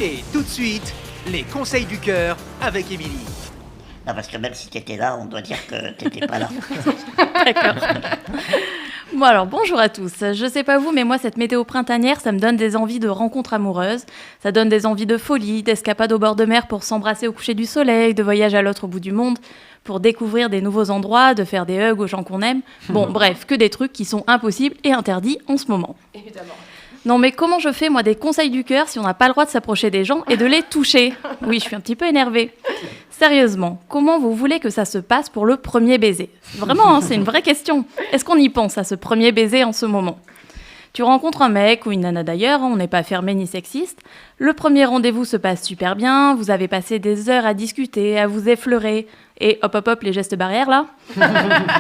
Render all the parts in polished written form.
Et tout de suite, les conseils du cœur avec Émilie. Non, parce que même si t'étais là, on doit dire que t'étais pas là. D'accord. Bon alors, bonjour à tous. Je sais pas vous, mais moi, cette météo printanière, ça me donne des envies de rencontres amoureuses. Ça donne des envies de folie, d'escapade au bord de mer pour s'embrasser au coucher du soleil, de voyage à l'autre bout du monde, pour découvrir des nouveaux endroits, de faire des hugs aux gens qu'on aime. Bon, bref, que des trucs qui sont impossibles et interdits en ce moment. Évidemment. Non mais comment je fais, moi, des conseils du cœur si on n'a pas le droit de s'approcher des gens et de les toucher? Oui, je suis un petit peu énervée. Sérieusement, comment vous voulez que ça se passe pour le premier baiser? Vraiment, hein, c'est une vraie question. Est-ce qu'on y pense à ce premier baiser en ce moment? Tu rencontres un mec ou une nana d'ailleurs, on n'est pas fermé ni sexiste. Le premier rendez-vous se passe super bien, vous avez passé des heures à discuter, à vous effleurer. Et hop hop hop, les gestes barrières là.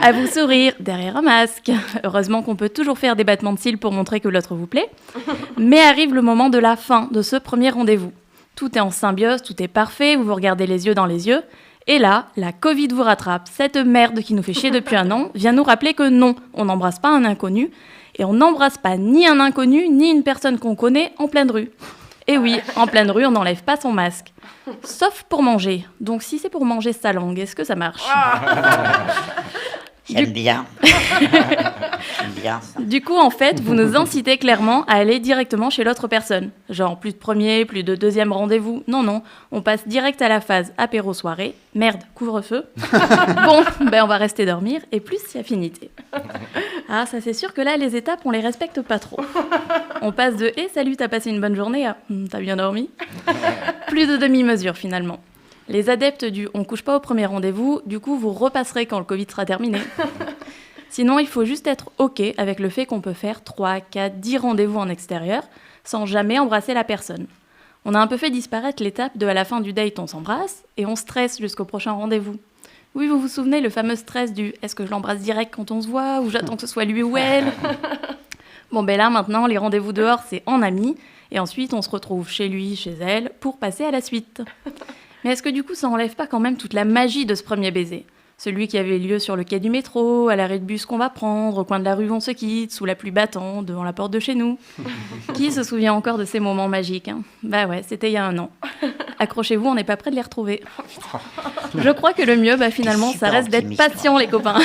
À vous sourire derrière un masque. Heureusement qu'on peut toujours faire des battements de cils pour montrer que l'autre vous plaît. Mais arrive le moment de la fin de ce premier rendez-vous. Tout est en symbiose, tout est parfait, vous vous regardez les yeux dans les yeux. Et là, la Covid vous rattrape. Cette merde qui nous fait chier depuis un an vient nous rappeler que non, on n'embrasse pas un inconnu. Et on n'embrasse pas ni un inconnu, ni une personne qu'on connaît en pleine rue. Et oui, en pleine rue, on n'enlève pas son masque. Sauf pour manger. Donc si c'est pour manger sa langue, est-ce que ça marche? J'aime bien. J'aime bien ça. Du coup, en fait, vous nous incitez clairement à aller directement chez l'autre personne. Genre, plus de premier, plus de deuxième rendez-vous. Non, on passe direct à la phase apéro-soirée. Merde, couvre-feu. Bon, on va rester dormir et plus si affinité. Ah, ça c'est sûr que là, les étapes, on les respecte pas trop. On passe de « Eh, salut, t'as passé une bonne journée » à « T'as bien dormi ?» Plus de demi-mesure, finalement. Les adeptes du « on couche pas au premier rendez-vous », du coup, vous repasserez quand le Covid sera terminé. Sinon, il faut juste être OK avec le fait qu'on peut faire 3, 4, 10 rendez-vous en extérieur sans jamais embrasser la personne. On a un peu fait disparaître l'étape de à la fin du date, on s'embrasse et on stresse jusqu'au prochain rendez-vous. Oui, vous vous souvenez, le fameux stress du « est-ce que je l'embrasse direct quand on se voit ou j'attends que ce soit lui ou elle ?» Bon, là, maintenant, les rendez-vous dehors, c'est en amis et ensuite, on se retrouve chez lui, chez elle, pour passer à la suite. Mais est-ce que du coup, ça enlève pas quand même toute la magie de ce premier baiser? Celui qui avait lieu sur le quai du métro, à l'arrêt de bus qu'on va prendre, au coin de la rue où on se quitte, sous la pluie battante, devant la porte de chez nous. Qui se souvient encore de ces moments magiques, hein? Bah ouais, c'était il y a un an. Accrochez-vous, on n'est pas près de les retrouver. Je crois que le mieux, finalement, ça reste d'être patient, les copains.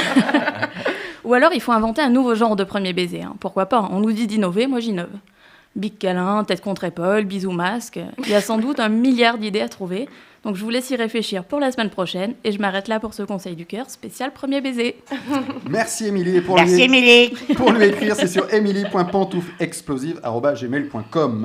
Ou alors, il faut inventer un nouveau genre de premier baiser. Hein. Pourquoi pas? On nous dit d'innover, moi j'innove. Big câlin, tête contre épaule, bisous masque. Il y a sans doute un milliard d'idées à trouver. Donc je vous laisse y réfléchir pour la semaine prochaine. Et je m'arrête là pour ce conseil du cœur spécial premier baiser. Merci Émilie. Merci Émilie. Pour lui écrire, c'est sur emily.pantouflexplosive@gmail.com.